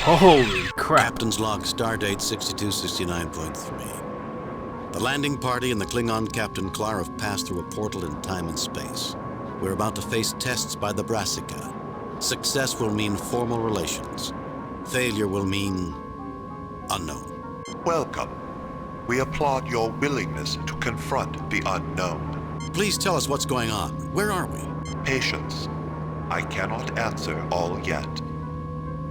Holy crap. Captain's log, stardate 6269.3. The landing party and the Klingon Captain Klar have passed through a portal in time and space. We're about to face tests by the Brassica. Success will mean formal relations. Failure will mean unknown. Welcome. We applaud your willingness to confront the unknown. Please tell us what's going on. Where are we? Patience. I cannot answer all yet.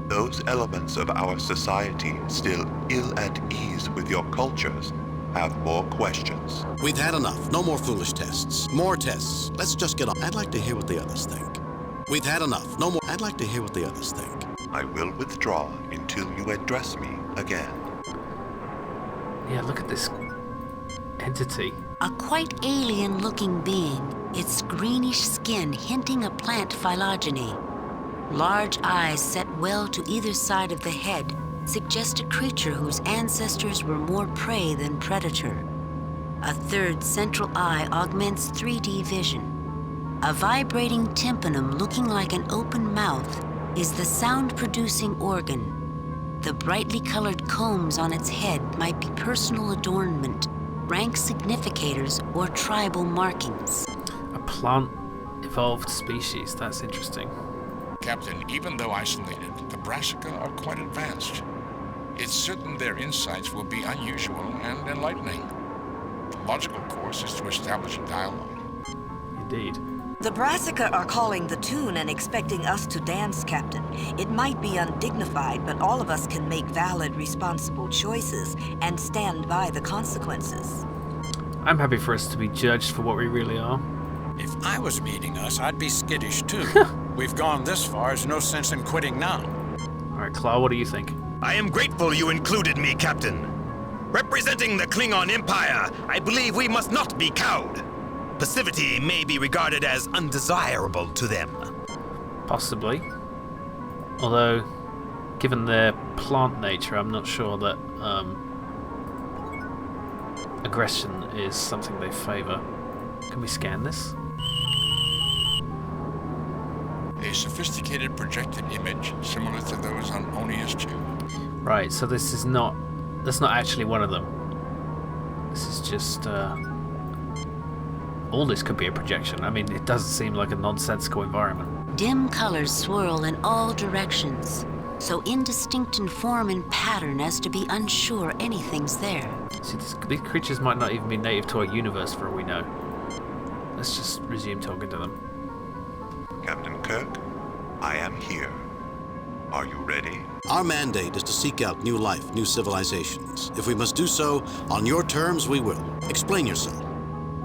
Those elements of our society still ill at ease with your cultures have more questions. We've had enough. No more foolish tests. More tests. Let's just get on. I'd like to hear what the others think. We've had enough. No more. I'd like to hear what the others think. I will withdraw until you address me again. Yeah, look at this entity. A quite alien-looking being, its greenish skin hinting a plant phylogeny. Large eyes set well to either side of the head suggest a creature whose ancestors were more prey than predator. A third central eye augments 3D vision. A vibrating tympanum looking like an open mouth is the sound-producing organ. The brightly colored combs on its head might be personal adornment, rank significators, or tribal markings. A plant-evolved species. That's interesting. Captain, even though isolated, the Brassica are quite advanced. It's certain their insights will be unusual and enlightening. The logical course is to establish a dialogue. Indeed. The Brassica are calling the tune and expecting us to dance, Captain. It might be undignified, but all of us can make valid, responsible choices and stand by the consequences. I'm happy for us to be judged for what we really are. If I was meeting us, I'd be skittish too. We've gone this far, there's no sense in quitting now. Alright, Claw, what do you think? I am grateful you included me, Captain. Representing the Klingon Empire, I believe we must not be cowed. Passivity may be regarded as undesirable to them. Possibly. Although, given their plant nature, I'm not sure that aggression is something they favour. Can we scan this? A sophisticated projected image similar to those on Onius 2. Right, so this is not... That's not actually one of them. This is just... all this could be a projection. I mean, it doesn't seem like a nonsensical environment. Dim colors swirl in all directions, so indistinct in form and pattern as to be unsure anything's there. See, these creatures might not even be native to our universe for all we know. Let's just resume talking to them. Captain Kirk, I am here. Are you ready? Our mandate is to seek out new life, new civilizations. If we must do so on your terms, we will. Explain yourself.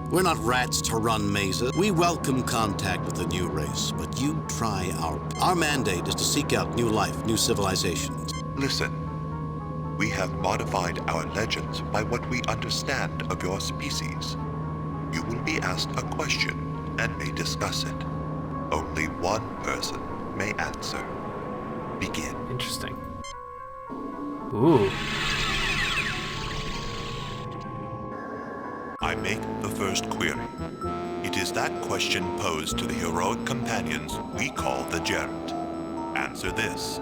We're not rats to run mazes. We welcome contact with the new race, but you try our... Our mandate is to seek out new life, new civilizations. Listen. We have modified our legends by what we understand of your species. You will be asked a question and may discuss it. Only one person may answer. Begin. Interesting. Ooh. I make the first query. It is that question posed to the heroic companions we call the Gerent. Answer this.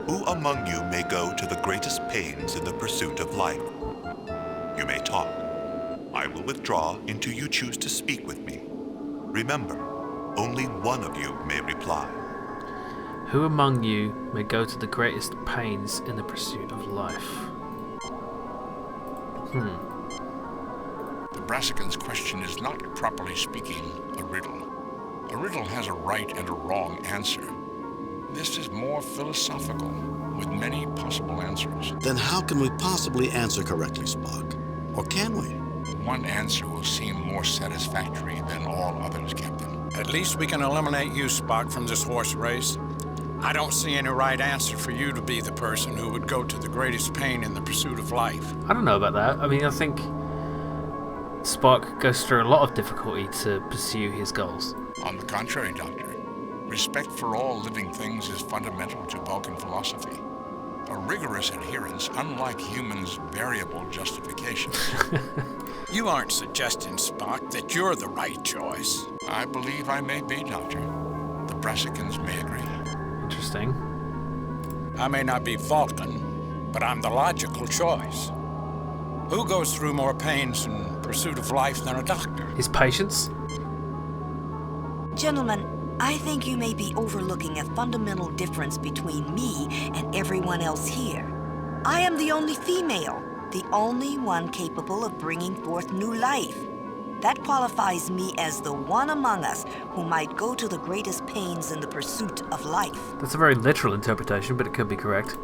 Who among you may go to the greatest pains in the pursuit of life? You may talk. I will withdraw until you choose to speak with me. Remember, only one of you may reply. Who among you may go to the greatest pains in the pursuit of life? The Brassican's question is not, properly speaking, a riddle. A riddle has a right and a wrong answer. This is more philosophical, with many possible answers. Then how can we possibly answer correctly, Spock? Or can we? One answer will seem more satisfactory than all others, Captain. At least we can eliminate you, Spock, from this horse race. I don't see any right answer for you to be the person who would go to the greatest pain in the pursuit of life. I don't know about that. I mean, I think Spock goes through a lot of difficulty to pursue his goals. On the contrary, Doctor, respect for all living things is fundamental to Vulcan philosophy. A rigorous adherence, unlike humans' variable justification. You aren't suggesting, Spock, that you're the right choice. I believe I may be, Doctor. The Brassicans may agree. Interesting. I may not be Vulcan, but I'm the logical choice. Who goes through more pains in pursuit of life than a doctor? His patience? Gentlemen, I think you may be overlooking a fundamental difference between me and everyone else here. I am the only female, the only one capable of bringing forth new life. That qualifies me as the one among us who might go to the greatest pains in the pursuit of life. That's a very literal interpretation, but it could be correct.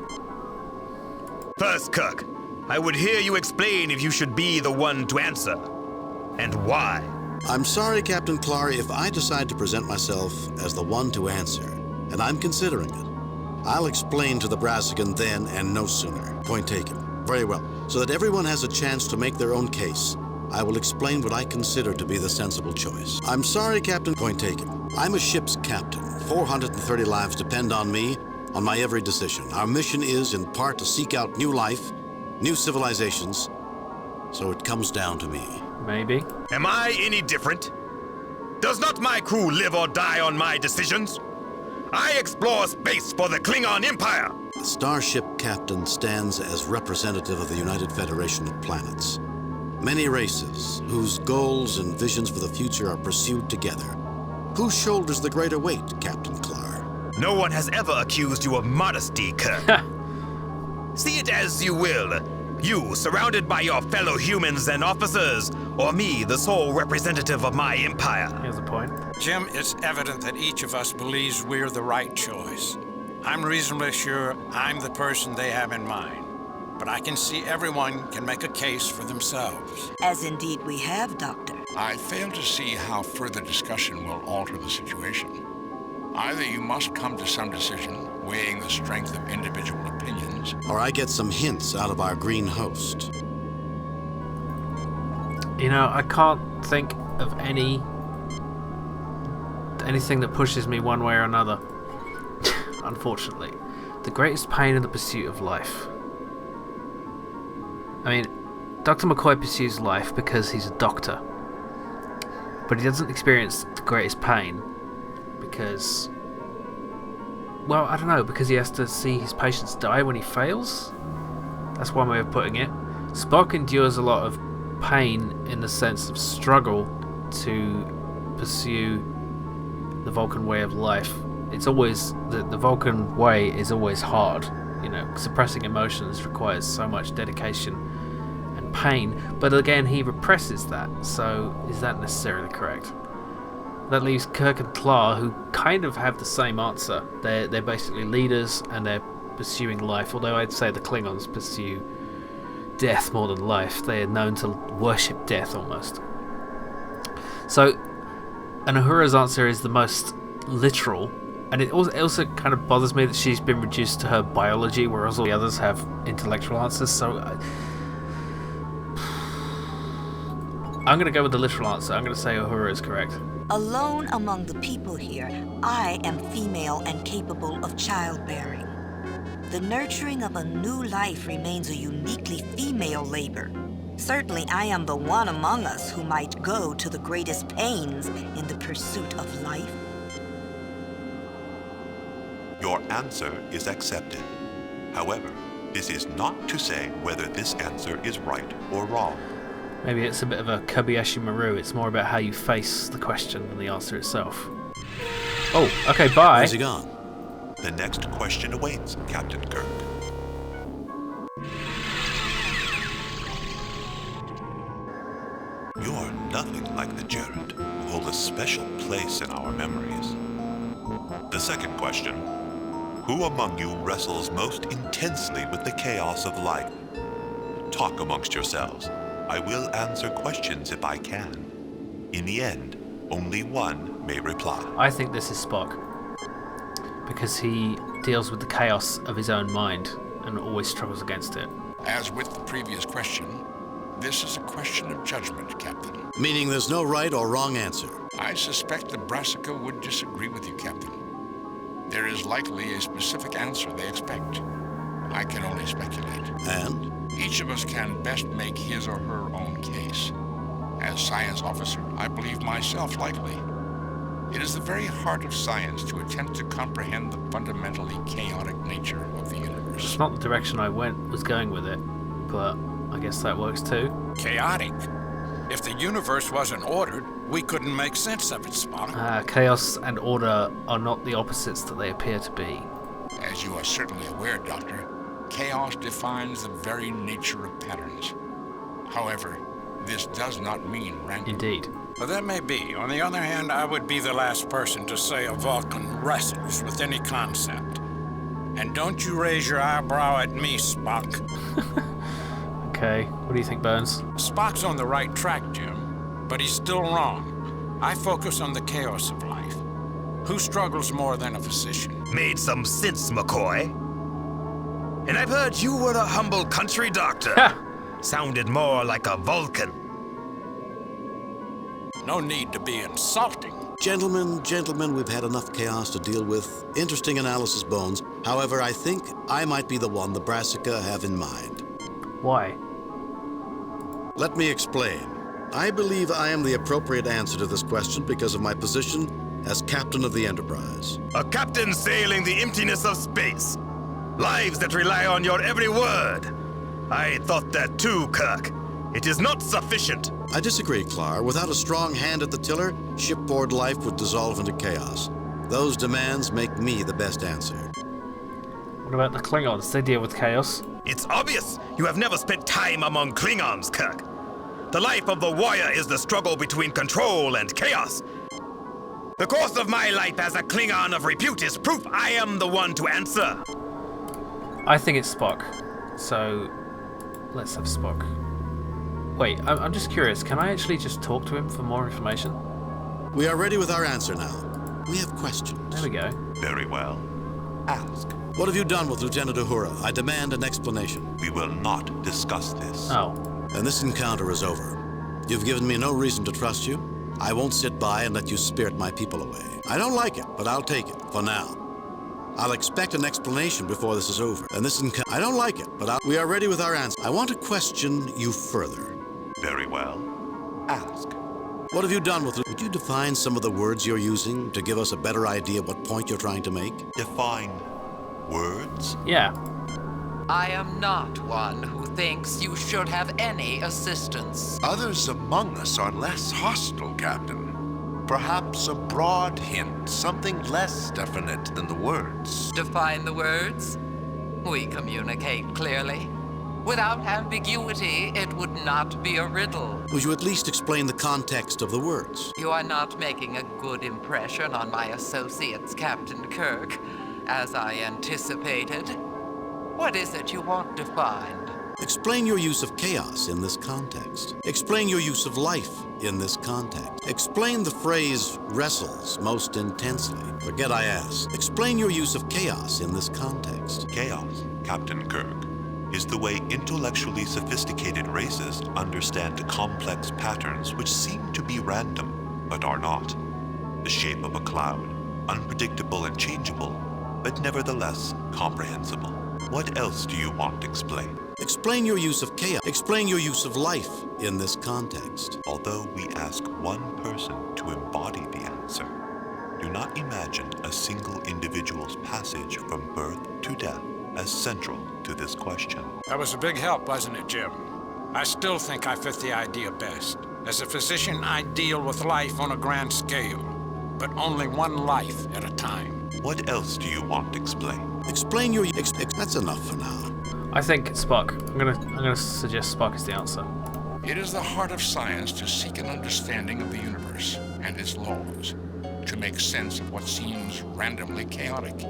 First, Kirk, I would hear you explain if you should be the one to answer. And why? I'm sorry, Captain Clark, if I decide to present myself as the one to answer, and I'm considering it. I'll explain to the Brassican then and no sooner. Point taken. Very well. So that everyone has a chance to make their own case, I will explain what I consider to be the sensible choice. I'm sorry, Captain. Point taken. I'm a ship's captain. 430 lives depend on me, on my every decision. Our mission is, in part, to seek out new life, new civilizations, so it comes down to me. Maybe. Am I any different? Does not my crew live or die on my decisions? I explore space for the Klingon Empire! The starship captain stands as representative of the United Federation of Planets. Many races, whose goals and visions for the future are pursued together. Who shoulders the greater weight, Captain Clark? No one has ever accused you of modesty, Kirk. See it as you will. You, surrounded by your fellow humans and officers, or me, the sole representative of my empire. Here's a point. Jim, it's evident that each of us believes we're the right choice. I'm reasonably sure I'm the person they have in mind. But I can see everyone can make a case for themselves. As indeed we have, Doctor. I fail to see how further discussion will alter the situation. Either you must come to some decision, weighing the strength of individual opinions, Or I get some hints out of our green host. You know, I can't think of anything that pushes me one way or another. Unfortunately. The greatest pain in the pursuit of life. I mean, Dr. McCoy pursues life because he's a doctor. But he doesn't experience the greatest pain because... well, I don't know, because he has to see his patients die when he fails? That's one way of putting it. Spock endures a lot of pain in the sense of struggle to pursue the Vulcan way of life. It's always... the Vulcan way is always hard. You know, suppressing emotions requires so much dedication and pain, but again, he represses that, so is that necessarily correct? That leaves Kirk and Klar, who kind of have the same answer. They're basically leaders, and they're pursuing life, although I'd say the Klingons pursue death more than life. They are known to worship death, almost. So, and Uhura's answer is the most literal. And it also kind of bothers me that she's been reduced to her biology, whereas all the others have intellectual answers. So I'm going to go with the literal answer. I'm going to say Uhura is correct. Alone among the people here, I am female and capable of childbearing. The nurturing of a new life remains a uniquely female labor. Certainly, I am the one among us who might go to the greatest pains in the pursuit of life. Your answer is accepted. However, this is not to say whether this answer is right or wrong. Maybe it's a bit of a Kobayashi Maru. It's more about how you face the question than the answer itself. Oh, okay, bye. Where's he gone? The next question awaits, Captain Kirk. You're nothing like the Gerent, who hold a special place in our memories. The second question: who among you wrestles most intensely with the chaos of life? Talk amongst yourselves. I will answer questions if I can. In the end, only one may reply. I think this is Spock, because he deals with the chaos of his own mind and always struggles against it. As with the previous question, this is a question of judgment, Captain. Meaning there's no right or wrong answer. I suspect the Brassica would disagree with you, Captain. There is likely a specific answer they expect. I can only speculate. And? Each of us can best make his or her own case. As science officer, I believe myself likely. It is the very heart of science to attempt to comprehend the fundamentally chaotic nature of the universe. It's not the direction I was going with it, but I guess that works too. Chaotic? If the universe wasn't ordered, we couldn't make sense of it, Spock. Chaos and order are not the opposites that they appear to be. As you are certainly aware, Doctor, chaos defines the very nature of patterns. However, this does not mean random. Indeed. Well, that may be. On the other hand, I would be the last person to say a Vulcan wrestles with any concept. And don't you raise your eyebrow at me, Spock. Okay, what do you think, Burns? Spock's on the right track, Jim, but he's still wrong. I focus on the chaos of life. Who struggles more than a physician? Made some sense, McCoy. And I've heard you were a humble country doctor. Sounded more like a Vulcan. No need to be insulting. Gentlemen, we've had enough chaos to deal with. Interesting analysis, Bones. However, I think I might be the one the Brassica have in mind. Why? Let me explain. I believe I am the appropriate answer to this question because of my position as captain of the Enterprise. A captain sailing the emptiness of space. Lives that rely on your every word. I thought that too, Kirk. It is not sufficient. I disagree, Clar. Without a strong hand at the tiller, shipboard life would dissolve into chaos. Those demands make me the best answer. What about the Klingons? They deal with chaos. It's obvious you have never spent time among Klingons, Kirk. The life of the warrior is the struggle between control and chaos. The course of my life as a Klingon of repute is proof I am the one to answer. I think it's Spock. So, let's have Spock. Wait, I'm just curious. Can I actually just talk to him for more information? We are ready with our answer now. We have questions. There we go. Very well. Ask. What have you done with Lieutenant Uhura? I demand an explanation. We will not discuss this. Oh. And this encounter is over. You've given me no reason to trust you. I won't sit by and let you spirit my people away. I don't like it, but I'll take it, for now. I'll expect an explanation before this is over. And this I don't like it, but we are ready with our answer. I want to question you further. Very well. Ask. What have you done with it? Would you define some of the words you're using to give us a better idea what point you're trying to make? Define words? Yeah. I am not one who thinks you should have any assistance. Others among us are less hostile, Captain. Perhaps a broad hint, something less definite than the words. Define the words. We communicate clearly. Without ambiguity, it would not be a riddle. Would you at least explain the context of the words? You are not making a good impression on my associates, Captain Kirk, as I anticipated. What is it you want defined? Explain your use of chaos in this context. Explain your use of life in this context. Explain the phrase wrestles most intensely. Forget I asked. Explain your use of chaos in this context. Chaos, Captain Kirk, is the way intellectually sophisticated races understand complex patterns which seem to be random, but are not. The shape of a cloud, unpredictable and changeable, but nevertheless comprehensible. What else do you want explained? Explain your use of chaos. Explain your use of life in this context. Although we ask one person to embody the answer, do not imagine a single individual's passage from birth to death as central to this question. That was a big help, wasn't it, Jim? I still think I fit the idea best. As a physician, I deal with life on a grand scale, but only one life at a time. What else do you want explained? Explain your... That's enough for now. I think Spock. I'm gonna suggest Spock is the answer. It is the heart of science to seek an understanding of the universe and its laws, to make sense of what seems randomly chaotic.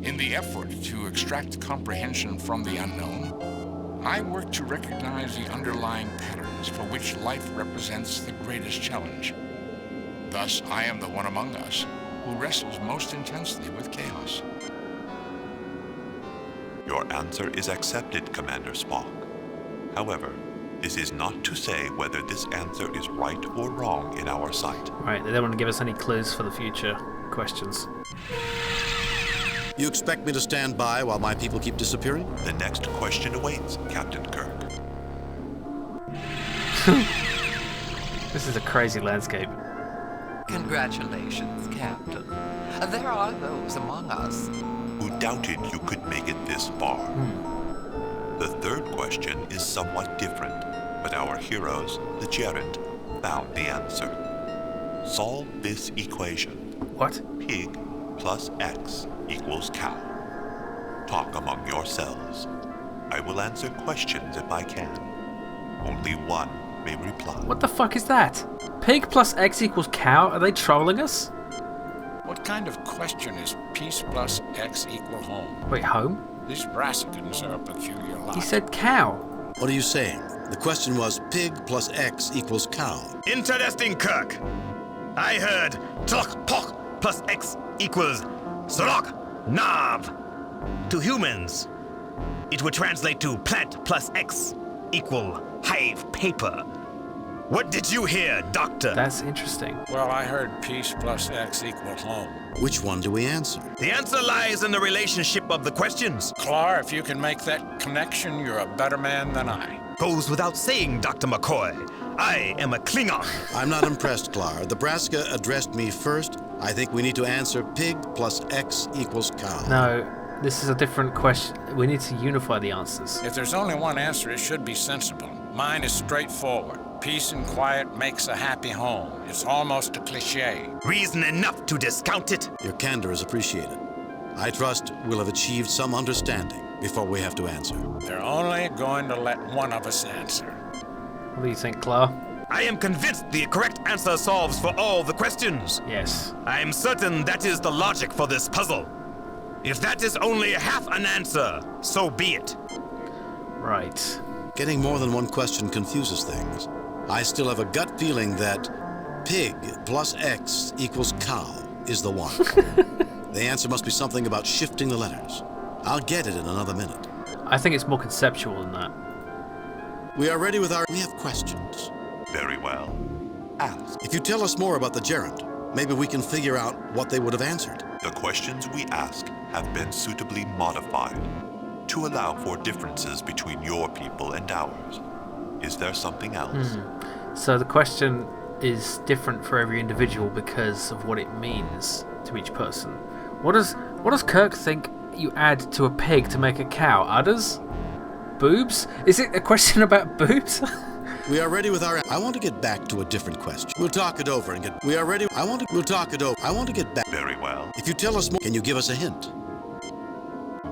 In the effort to extract comprehension from the unknown, I work to recognize the underlying patterns for which life represents the greatest challenge. Thus, I am the one among us who wrestles most intensely with chaos. Your answer is accepted, Commander Spock. However, this is not to say whether this answer is right or wrong in our sight. Right, they don't want to give us any clues for the future questions. You expect me to stand by while my people keep disappearing? The next question awaits, Captain Kirk. This is a crazy landscape. Congratulations, Captain. There are those among us Who doubted you could make it this far. The third question is somewhat different, but our heroes, the gerund, found the answer. Solve this equation. What? Pig plus X equals cow. Talk among yourselves. I will answer questions if I can. Only one may reply. What the fuck is that? Pig plus X equals cow? Are they trolling us? What kind of question is peace plus X equal home? Wait, home? These Brassicans are a peculiar lot. He said cow. What are you saying? The question was pig plus X equals cow. Interesting, Kirk. I heard tlok pok plus X equals zrok nav. To humans, it would translate to plant plus X equal hive paper. What did you hear, Doctor? That's interesting. Well, I heard peace plus X equal home. Which one do we answer? The answer lies in the relationship of the questions. Clar, if you can make that connection, you're a better man than I. Goes without saying, Dr. McCoy. I am a Klingon. I'm not impressed, Clar. The Brassica addressed me first. I think we need to answer pig plus X equals cow. No, this is a different question. We need to unify the answers. If there's only one answer, it should be sensible. Mine is straightforward. Peace and quiet makes a happy home. It's almost a cliche. Reason enough to discount it. Your candor is appreciated. I trust we'll have achieved some understanding before we have to answer. They're only going to let one of us answer. What do you think, Clar? I am convinced the correct answer solves for all the questions. Yes. I am certain that is the logic for this puzzle. If that is only half an answer, so be it. Right. Getting more than one question confuses things. I still have a gut feeling that pig plus X equals cow is the one. The answer must be something about shifting the letters. I'll get it in another minute. I think it's more conceptual than that. We are ready with our... We have questions. Very well. Ask. If you tell us more about the gerund, maybe we can figure out what they would have answered. The questions we ask have been suitably modified to allow for differences between your people and ours. Is there something else? So the question is different for every individual because of what it means to each person. What does Kirk think you add to a pig to make a cow? Udders? Boobs? Is it a question about boobs? We are ready with our... I want to get back to a different question. We'll talk it over and get... We are ready... We'll talk it over. I want to get back... Very well. If you tell us more, can you give us a hint?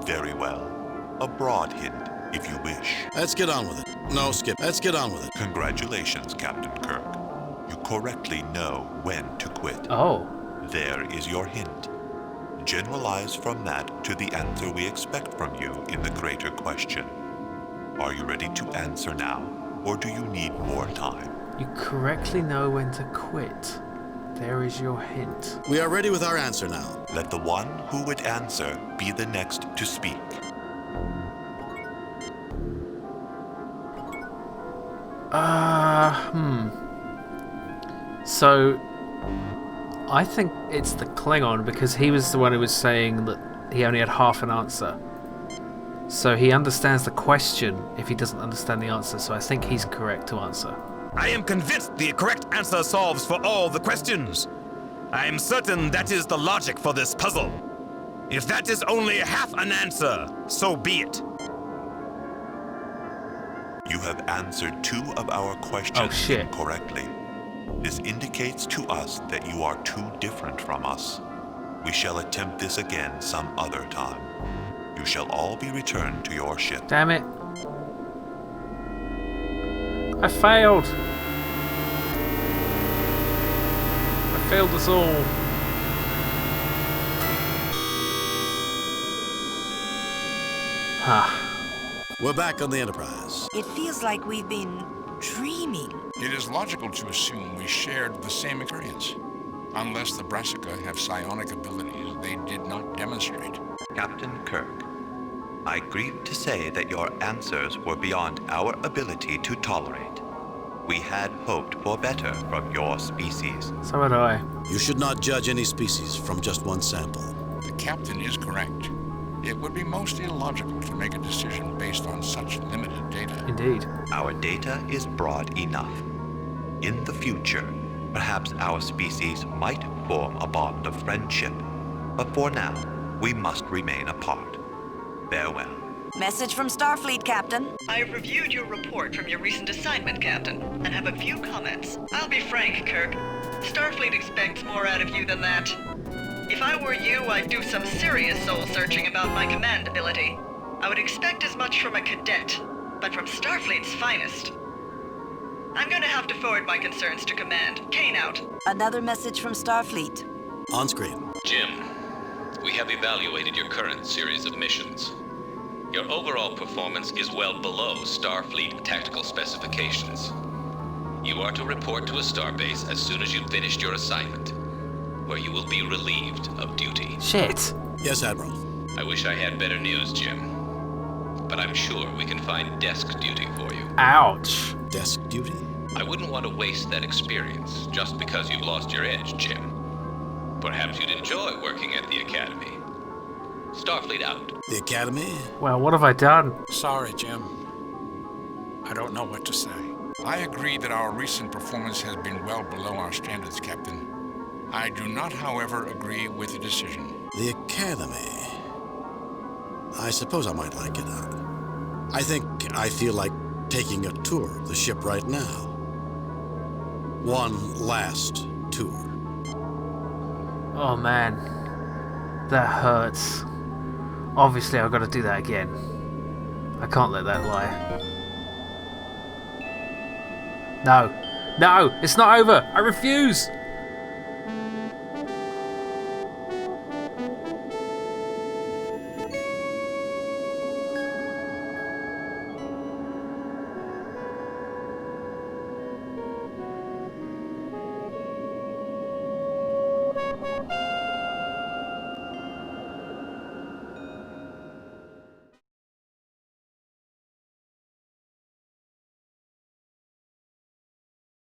Very well. A broad hint, if you wish. Let's get on with it. No, Skip. Let's get on with it. Congratulations, Captain Kirk. You correctly know when to quit. Oh. There is your hint. Generalize from that to the answer we expect from you in the greater question. Are you ready to answer now, or do you need more time? You correctly know when to quit. There is your hint. We are ready with our answer now. Let the one who would answer be the next to speak. So, I think it's the Klingon because he was the one who was saying that he only had half an answer. So he understands the question if he doesn't understand the answer, so I think he's correct to answer. I am convinced the correct answer solves for all the questions. I am certain that is the logic for this puzzle. If that is only half an answer, so be it. You have answered 2 of our questions incorrectly. This indicates to us that you are too different from us. We shall attempt this again some other time. You shall all be returned to your ship. Damn it. I failed. I failed us all. We're back on the Enterprise. It feels like we've been dreaming. It is logical to assume we shared the same experience. Unless the Brassica have psionic abilities they did not demonstrate. Captain Kirk, I grieve to say that your answers were beyond our ability to tolerate. We had hoped for better from your species. So had I. You should not judge any species from just one sample. The captain is correct. It would be most illogical to make a decision based on such limited data. Indeed. Our data is broad enough. In the future, Perhaps our species might form a bond of friendship, but for now, we must remain apart. Farewell. Message from Starfleet, Captain. I have reviewed your report from your recent assignment, Captain, and have a few comments. I'll be frank, Kirk. Starfleet expects more out of you than that. If I were you, I'd do some serious soul-searching about my command ability. I would expect as much from a cadet, but from Starfleet's finest. I'm gonna have to forward my concerns to Command. Kane out. Another message from Starfleet. On screen. Jim, we have evaluated your current series of missions. Your overall performance is well below Starfleet tactical specifications. You are to report to a starbase as soon as you've finished your assignment, where you will be relieved of duty. Shit. Yes, Admiral. I wish I had better news, Jim. But I'm sure we can find desk duty for you. Ouch. Desk duty? I wouldn't want to waste that experience just because you've lost your edge, Jim. Perhaps you'd enjoy working at the Academy. Starfleet out. The Academy? Well, what have I done? Sorry, Jim. I don't know what to say. I agree that our recent performance has been well below our standards, Captain. I do not, however, agree with the decision. The Academy. I suppose I might like it. I think I feel like taking a tour of the ship right now. One last tour. Oh man, that hurts. Obviously I've got to do that again. I can't let that lie. No. No! It's not over! I refuse!